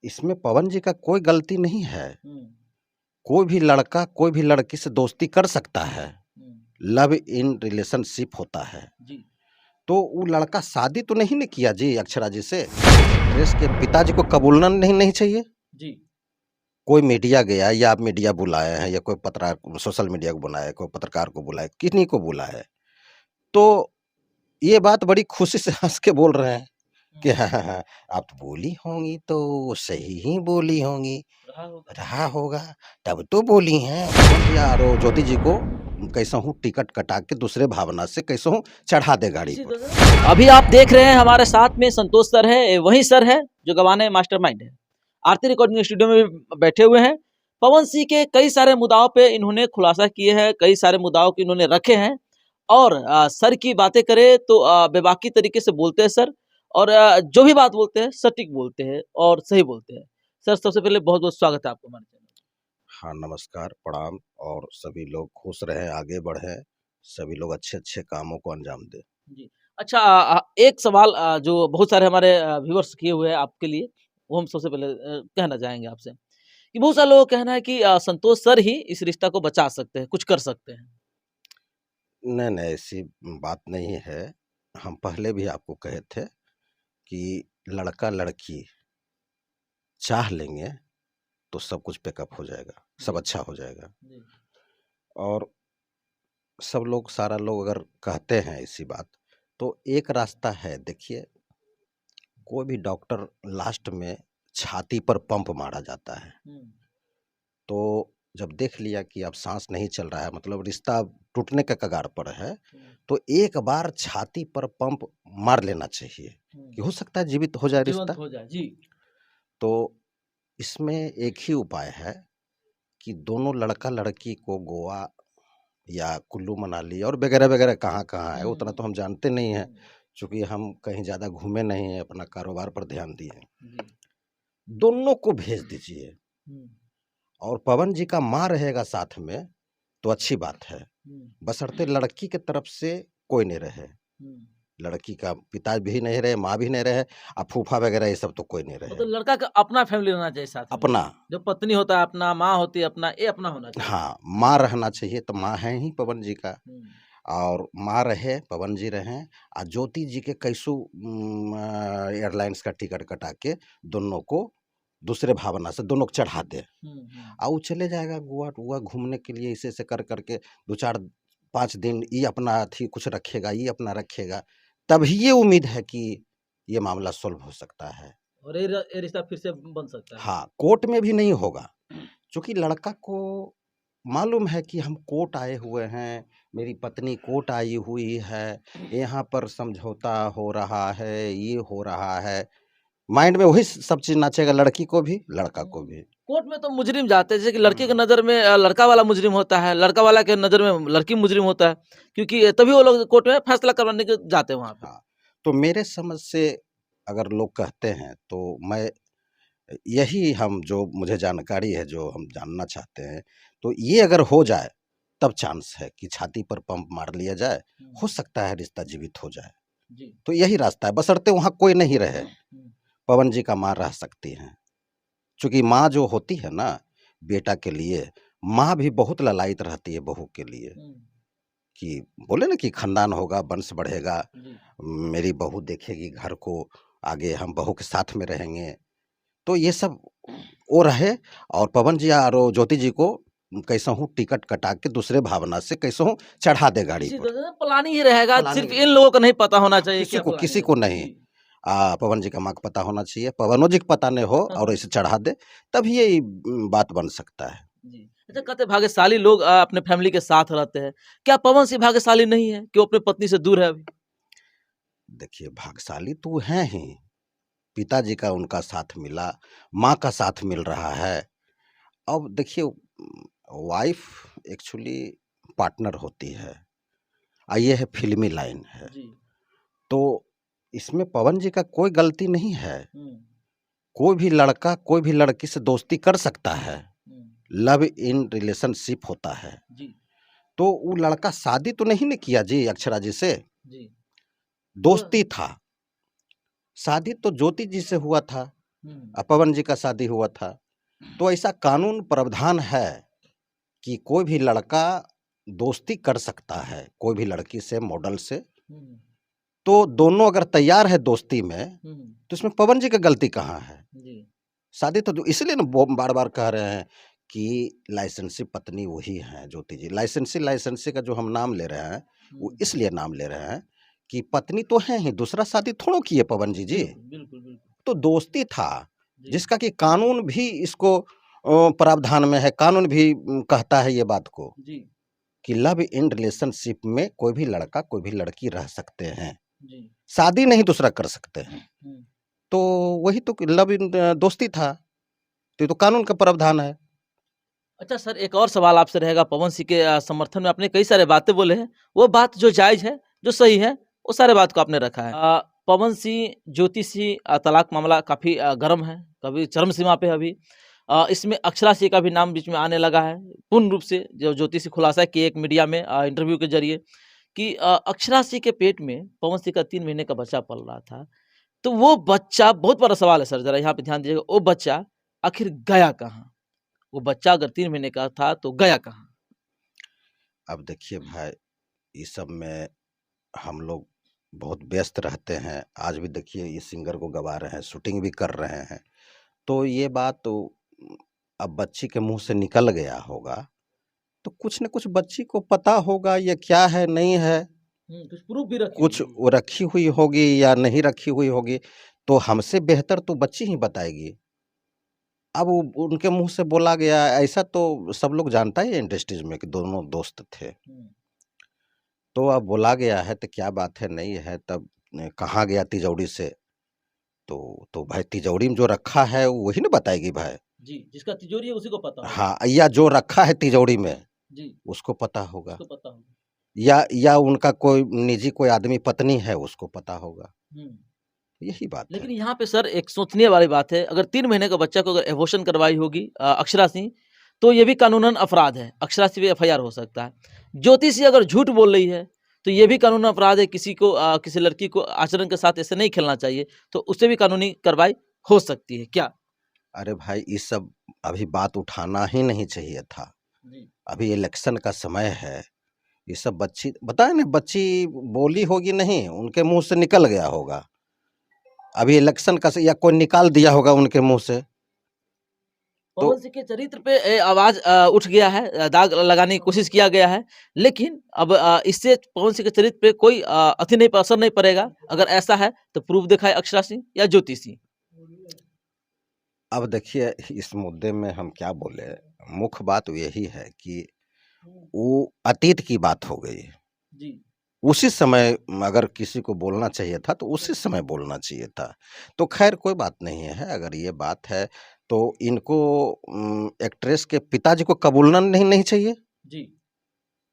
इसमें पवन जी का कोई गलती नहीं है। हुँ, कोई भी लड़का कोई भी लड़की से दोस्ती कर सकता है। हुँ, लव इन रिलेशनशिप होता है। जी, तो वो लड़का शादी तो नहीं न किया जी अक्षरा जी से। रेस के पिताजी को कबूलना नहीं नहीं चाहिए। जी। कोई मीडिया गया या आप मीडिया बुलाए हैं या कोई पत्रकार सोशल मीडिया को बुलाया, कोई पत्रकार को बुलाया, किन्हीं को बुलाया है। तो ये बात बड़ी खुशी से हँस के बोल रहे हैं कि हुँ, हाँ, हाँ, हाँ, आप बोली होंगी तो सही ही बोली होंगी। रहा होगा। रहा होगा, तब तो बोली हैं। पवन यार वो ज्योति जी को कैसहू टिकट कटा के दूसरे भावना से कैसहू चढ़ा दे गाड़ी किसी पर। तरह अभी आप देख रहे हैं हमारे साथ में संतोष सर है, वही सर है जो गवाने मास्टरमाइंड है। आरती रिकॉर्डिंग स्टूडियो में बैठे हुए हैं। पवन सिंह के कई सारे मुद्दाओं पे इन्होंने खुलासा किए हैं, कई सारे मुद्दाओं को इन्होंने रखे हैं और सर की बातें करें तो बेबाकी तरीके से बोलते हैं सर और जो भी बात बोलते हैं सटीक बोलते हैं और सही बोलते हैं। सर सबसे पहले बहुत-बहुत स्वागत है आपको हमारे चैनल में। हाँ, नमस्कार, प्रणाम और सभी लोग खुश रहें, आगे बढ़ें, सभी लोग अच्छे-अच्छे कामों को अंजाम दें। जी। अच्छा एक सवाल जो बहुत सारे हमारे व्यूअर्स किए हुए हैं आपके लिए, वो हम सबसे पहले कहना चाहेंगे आपसे, कि बहुत सारे लोगों का कहना है कि संतोष सर ही इस रिश्ता को बचा सकते हैं, कुछ कर सकते हैं। नहीं, नहीं ऐसी बात नहीं है। हम पहले भी आपको कहे थे कि लड़का-लड़की चाह लेंगे तो सब कुछ पैकअप हो जाएगा, सब जी, अच्छा हो जाएगा। जी। और सब लोग सारा लोग अगर कहते हैं ऐसी बात, तो एक रास्ता है देखिए, कोई भी डॉक्टर लास्ट में छाती पर पंप मारा जाता है। हुँ, तो जब देख लिया कि अब साँस नहीं चल रहा है मतलब रिश्ता अब टूटने के कगार पर है, हुँ, तो एक बार छाती पर पंप मार लेना चाहिए, हुँ। कि हो सकता है जीवित हो जाए रिश्ता। जीवंत हो जाए, जी। तो इसमें एक ही उपाय है कि दोनों लड़का-लड़की को गोवा या कुल्लू मनाली और वगैरह-वगैरह कहाँ-कहाँ है, हुँ, उतना तो हुँ, हम जानते नहीं हैं, हुँ। चूँकि हम कहीं ज़्यादा घूमे नहीं हैं, अपना कारोबार पर ध्यान दिए हैं। जी। दोनों को भेज दीजिए हुँ, और पवन जी का माँ रहेगा साथ में, तो अच्छी बात है, हुँ, बशर्ते लड़की के तरफ से कोई नहीं रहे। हुँ। लड़की का पिता भी नहीं रहे, माँ भी नहीं रहे, फूफा वगैरह ये सब तो कोई नहीं रहे। मतलब लड़का का अपना फैमिली होना चाहिए साथ में। अपना जो पत्नी होता है अपना, माँ होती है अपना, ये अपना होना चाहिए। हाँ, माँ रहना चाहिए तो माँ है ही पवन जी का। हुँ, और माँ रहे, पवन जी रहें ज्योति जी के कैसू एयरलाइंस का टिकट कटा के दोनों को दूसरे भावना से दोनों को चढ़ा दे। हुँ, हुँ। वो चले जाएगा गोवा-टोवा घूमने के लिए ऐसे-ऐसे कर के 2-4-5 दिन ये अपना अथी कुछ रखेगा, ये अपना रखेगा। तभी ये उम्मीद है कि ये मामला सॉल्व हो सकता है। और ये रिश्ता फिर से बन सकता है। हाँ, कोर्ट में भी नहीं होगा, चूँकि लड़का को मालूम है कि हम कोर्ट आए हुए हैं, मेरी पत्नी कोर्ट आई हुई है, यहाँ पर समझौता हो रहा है, ये हो रहा है। माइंड में वही सब चीज़ नाचेगा लड़की को भी, लड़का को हुँ। भी। कोर्ट में तो मुजरिम जाते हैं, जैसे कि लड़के की हुँ। नज़र में लड़का वाला मुजरिम होता है, लड़का वाला के नज़र में लड़की मुजरिम होता है, क्योंकि तभी वो लोग कोर्ट में फैसला करवाने के जाते हैं वहाँ पे। हाँ, तो मेरे समझ से अगर लोग कहते हैं तो मैं यही हम जो मुझे जानकारी है, जो हम जानना चाहते हैं, तो ये अगर हो जाए, तब चांस है कि छाती पर पंप मार लिया जाए, हुँ, हो सकता है रिश्ता जीवित हो जाए। जी। तो यही रास्ता है, बशर्ते वहाँ कोई नहीं रहे, हुँ, पवन जी का माँ रह सकती हैं। चूँकि माँ जो होती है ना, बेटा के लिए, माँ भी बहुत ललायित रहती है बहू के लिए, हुँ, कि बोले ना कि खानदान होगा, वंश बढ़ेगा, जी। मेरी बहू देखेगी घर को, आगे हम बहू के साथ में रहेंगे। तो ये सब वो रहे और पवन जी और वो ज्योति जी को कैसहू टिकट कटा के दूसरे भावना से कैसहू चढ़ा दे गाड़ी किसी पर। तरह से प्लानिंग ही रहेगा, सिर्फ़ प्लानिंग इन लोगों को नहीं पता होना चाहिए किसी क्या को किसी प्लानिंग है। को नहीं। जी। पवन जी का माँ को पता होना चाहिए, पवनों जी को पता नहीं हो और ऐसे चढ़ा दे, तभी ये बात बन सकता है। जी। अच्छा कहते हैं भाग्यशाली लोग अपने फैमिली के साथ रहते हैं। क्या पवन सिंह भाग्यशाली नहीं है कि वो अपनी पत्नी से दूर है अभी? देखिए भाग्यशाली तो हैं ही, पिताजी का उनका साथ मिला, माँ का साथ मिल रहा है। अब देखिए वाइफ़ एक्चुअली पार्टनर होती है ये है फ़िल्मी लाइन है। जी। तो इसमें पवन जी का कोई गलती नहीं है। हुँ, कोई भी लड़का कोई भी लड़की से दोस्ती कर सकता है। हुँ। लव इन रिलेशनशिप होता है। जी, तो वो लड़का शादी तो नहीं न किया जी अक्षरा जी से, जी। वो दोस्ती था। शादी तो ज्योति जी से हुआ था। पवन जी का शादी हुआ था। तो ऐसा कानून प्रावधान है कि कोई भी लड़का दोस्ती कर सकता है कोई भी लड़की से, मॉडल से। तो दोनों अगर तैयार है दोस्ती में, तो इसमें पवन जी की गलती कहाँ है? जी। शादी तो इसलिए ना बार-बार कह रहे हैं कि लाइसेंसी पत्नी वही हैं ज्योति जी। लाइसेंसी का जो हम नाम ले रहे हैं, वो इसलिए नाम ले रहे हैं कि पत्नी तो हैं ही, दूसरा शादी थोड़ो किए पवन जी। बिल्कुल, बिल्कुल, बिल्कुल। तो दोस्ती था, जी। जिसका कि कानून भी इसको प्रावधान में है, कानून भी कहता है ये बात को जी, कि लव इन रिलेशनशिप में कोई भी लड़का, कोई भी लड़की रह सकते हैं। जी। शादी नहीं दूसरा कर सकते हैं। हुँ। तो वही तो लव इन दोस्ती था। तो ये तो कानून का प्रावधान है। अच्छा सर, एक और सवाल आपसे रहेगा पवन सिंह के समर्थन में आपने कई सारे बातें बोले हैं, वो बात जो जायज़ है, जो सही है, वो सारे बात को आपने रखा है। पवन सिंह, ज्योति सिंह तलाक मामला काफ़ी गर्म है, कभी चरम सीमा पे है अभी। इसमें अक्षरा सिंह का भी नाम बीच में आने लगा है, पूर्ण रूप से जो ज्योति सिंह खुलासा किए एक मीडिया में इंटरव्यू के ज़रिए कि अक्षरा सिंह के पेट में पवन सिंह का 3 महीने का बच्चा पल रहा था। तो वो बच्चा बहुत बड़ा सवाल है सर, ज़रा यहाँ पे ध्यान दीजिएगा, वो बच्चा आखिर गया कहाँ? वो बच्चा अगर 3 महीने का था तो गया कहाँ? अब देखिए भाई, इस सब में हम लोग बहुत व्यस्त रहते हैं। आज भी देखिए इस सिंगर को गवा रहे हैं, शूटिंग भी कर रहे हैं। तो ये बात तो अब बच्ची के मुँह से निकल गया होगा, तो कुछ न कुछ बच्ची को पता होगा ये क्या है, नहीं है। कुछ प्रूफ़ भी रखी कुछ होगी। वो रखी हुई होगी या नहीं रखी हुई होगी, तो हमसे बेहतर तो बच्ची ही बताएगी। अब वो उनके मुँह से बोला गया, ऐसा तो सब लोग जानता ही है इंडस्ट्रीज़ में कि दोनों दोस्त थे। हुँ, तो अब बोला गया है तो क्या बात है, नहीं है, तब कहाँ गया तिजौरी से, तो भाई तिजौरी में जो रखा है वही ना बताएगी भाई। जी, जिसका तिजोरी है उसी को पता होगा। हाँ, या जो रखा है तिजौरी में जी, उसको पता होगा, उसको पता होगा। या उनका कोई निजी कोई आदमी पत्नी है उसको पता होगा। हुँ, यही बात है। लेकिन यहाँ पे सर एक सोचनीय वाली बात है, अगर 3 महीने का बच्चा को अगर एबॉर्शन करवाई होगी अक्षरा सिंह, तो ये भी कानूनन अपराध है। अक्षरा सिंह पे एफआईआर हो सकता है। ज्योति सिंह अगर झूठ बोल रही है, तो ये भी कानूनन अपराध है, किसी को किसी लड़की को आचरण के साथ ऐसे नहीं खेलना चाहिए, तो उससे भी कानूनी कार्रवाई हो सकती है, क्या? अरे भाई, ये सब अभी बात उठाना ही नहीं चाहिए था। जी। अभी इलेक्शन का समय है। ये सब बच्ची बताए ना, बच्ची बोली होगी नहीं, उनके मुँह से निकल गया होगा। अभी इलेक्शन का या कोई निकाल दिया होगा उनके मुँह से। तो पवन सिंह के चरित्र पे आवाज़ उठ गया है, दाग लगाने की कोशिश किया गया है। लेकिन अब इससे पवन सिंह के चरित्र पे कोई अति नहीं असर नहीं पड़ेगा। अगर ऐसा है तो प्रूफ़ दिखाए अक्षरा सिंह या ज्योति सिंह। अब देखिए इस मुद्दे में हम क्या बोले, मुख्य बात यही है कि वो अतीत की बात हो गई। जी। उसी समय अगर किसी को बोलना चाहिए था तो उसी समय बोलना चाहिए था। तो ख़ैर कोई बात नहीं है, अगर ये बात है तो इनको एक्ट्रेस के पिताजी को कबूलना नहीं चाहिए। जी।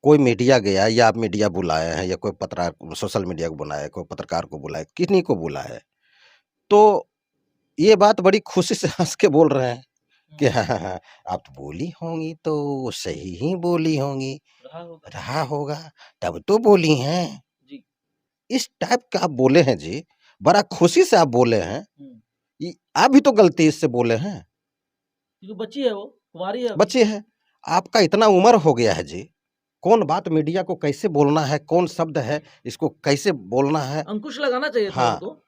कोई मीडिया गया या आप मीडिया बुलाए हैं या कोई पत्रकार सोशल मीडिया को बुलाया है, कोई पत्रकार को बुलाया, किन्हीं को बुलाया है। तो ये बात बड़ी खुशी से हँस के बोल रहे हैं कि हाँ, हाँ, हाँ, आप बोली होंगी तो सही ही बोली होंगी, रहा होगा। रहा होगा तब तो बोली हैं। जी। इस टाइप का आप बोले हैं जी, बड़ा खुशी से आप बोले हैं। हुँ। ये आप भी तो गलती से बोले हैं, क्योंकि बच्ची है वो, कुँवारी है अभी। बच्चे हैं। आपका इतना उम्र हो गया है जी, कौन बात मीडिया को कैसे बोलना है, कौन शब्द है, इसको कैसे बोलना है। अंकुश लगाना चाहिए था हाँ, उनको।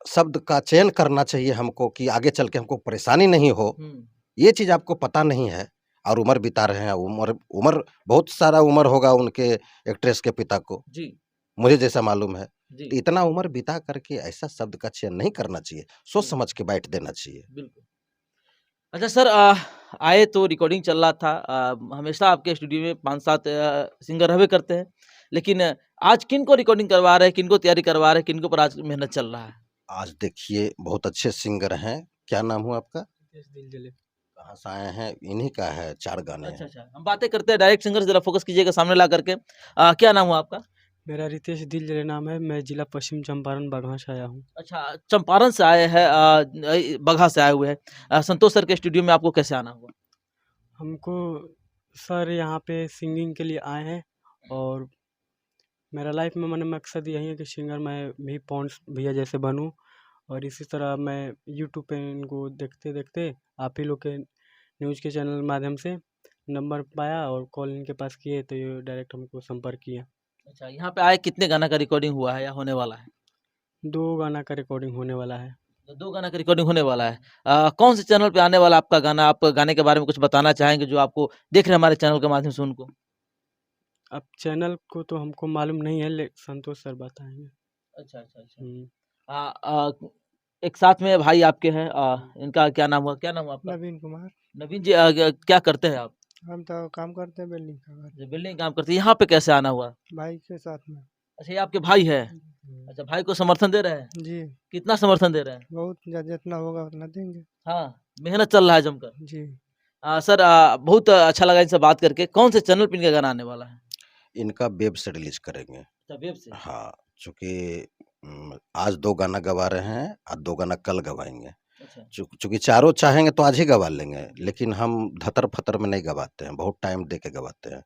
शब्द का चयन करना चाहिए हमको कि आगे चल के हमको परेशानी नहीं हो। हुँ। ये चीज़ आपको पता नहीं है और उम्र बिता रहे हैं, उम्र उम्र बहुत सारा उम्र होगा उनके एक्ट्रेस के पिता को, जी, मुझे जैसा मालूम है। जी। तो इतना उम्र बिता करके ऐसा शब्द का चयन नहीं करना चाहिए, सोच हुँ, समझ के बैठ देना चाहिए। बिल्कुल। अच्छा सर आए तो रिकॉर्डिंग चल रहा था हमेशा आपके स्टूडियो में 5-7 सिंगर रहबे करते हैं। लेकिन आज किनको रिकॉर्डिंग करवा रहे हैं, किनको तैयारी करवा रहे हैं, किनको पर आज मेहनत चल रहा है? आज देखिए बहुत अच्छे सिंगर हैं, क्या नाम हुआ आपका? रितेश दिल जले। कहाँ से आए हैं? इन्हीं का है, 4 गाने अच्छा, हैं। अच्छा। हम बातें करते हैं डायरेक्ट सिंगर से ज़रा फ़ोकस कीजिएगा सामने ला करके। क्या नाम हुआ आपका? मेरा रितेश दिलजले नाम है, मैं ज़िला पश्चिम चंपारण बगहा से आया हूँ। अच्छा, चंपारण से आए हैं बगहा से आए हुए हैं। संतोष सर के स्टूडियो में आपको कैसे आना हुआ? हमको सर यहाँ पे सिंगिंग के लिए आए हैं और मेरा लाइफ में मकसद यही है कि सिंगर मैं भी पॉन्स भैया जैसे बनूँ और इसी तरह मैं यूट्यूब पे इनको देखते देखते आप ही लोग के न्यूज़ के चैनल माध्यम से नंबर पाया और कॉल इनके पास किए तो ये डायरेक्ट हमको संपर्क किया। अच्छा, यहाँ पे आए कितने गाना का रिकॉर्डिंग हुआ है या होने वाला है? 2 गाना का रिकॉर्डिंग होने वाला है। तो 2 गाना का रिकॉर्डिंग होने वाला है। कौन से चैनल पे आने वाला है आपका गाना? आप गाने के बारे में कुछ बताना चाहेंगे जो आपको देख रहे हैं हमारे चैनल के माध्यम से उनको? अब चैनल को तो हमको मालूम नहीं है, ले संतोष सर बताएँगे। अच्छा, अच्छा, अच्छा। हुँ। एक साथ में भाई आपके हैं इनका क्या नाम हुआ? क्या नाम हुआ आपका? नवीन कुमार। नवीन जी क्या करते हैं आप? हम तो काम करते हैं बिल्डिंग का घर, जो बिल्डिंग काम करते हैं, यहाँ पे कैसे आना हुआ? भाई के साथ में। अच्छा, ये आपके भाई हैं? हुँ। अच्छा, भाई को समर्थन दे रहे हैं? जी, कितना समर्थन दे रहे हैं? बहुत जितना होगा उतना देंगे। हाँ, मेहनत चल रहा है जमकर। जी। सर बहुत अच्छा लगा इनसे बात करके। कौन से चैनल पे इनका गाना आने वाला है? इनका वेब से रिलीज़ करेंगे। अच्छा, वेब से? हाँ, चूँकि आज 2 गाना गवा रहे हैं और 2 गाना कल गवाएँगे। अच्छा, चूँकि चारों चाहेंगे तो आज ही गवा लेंगे, लेकिन हम धतर-फतर में नहीं गवाते हैं, बहुत टाइम दे के गवाते हैं।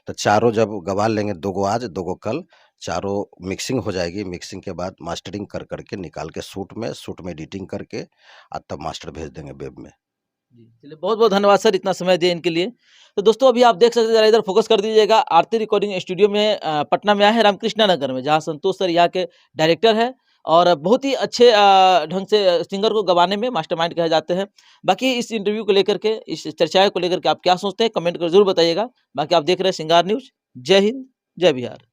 तो चारों जब गवा लेंगे, 2 गो आज, 2 गो कल, चारों मिक्सिंग हो जाएगी, मिक्सिंग के बाद मास्टरिंग कर के निकाल के शूट में एडिटिंग करके तब मास्टर भेज देंगे वेब में। जी। चलिए बहुत-बहुत धन्यवाद सर इतना समय दिए इनके लिए। तो दोस्तों अभी आप देख सकते हैं ज़रा इधर फ़ोकस कर दीजिएगा आरती रिकॉर्डिंग स्टूडियो में पटना में आए हैं रामकृष्णा नगर में जहाँ संतोष सर यहाँ के डायरेक्टर हैं और बहुत ही अच्छे ढंग से सिंगर को गवाने में मास्टरमाइंड कहे जाते हैं। बाकी इस इंटरव्यू को लेकर के, इस चर्चा को लेकर के आप क्या सोचते हैं कमेंट कर ज़रूर बताइएगा। बाकी आप देख रहे हैं सिंगार न्यूज़। जय हिंद, जय बिहार।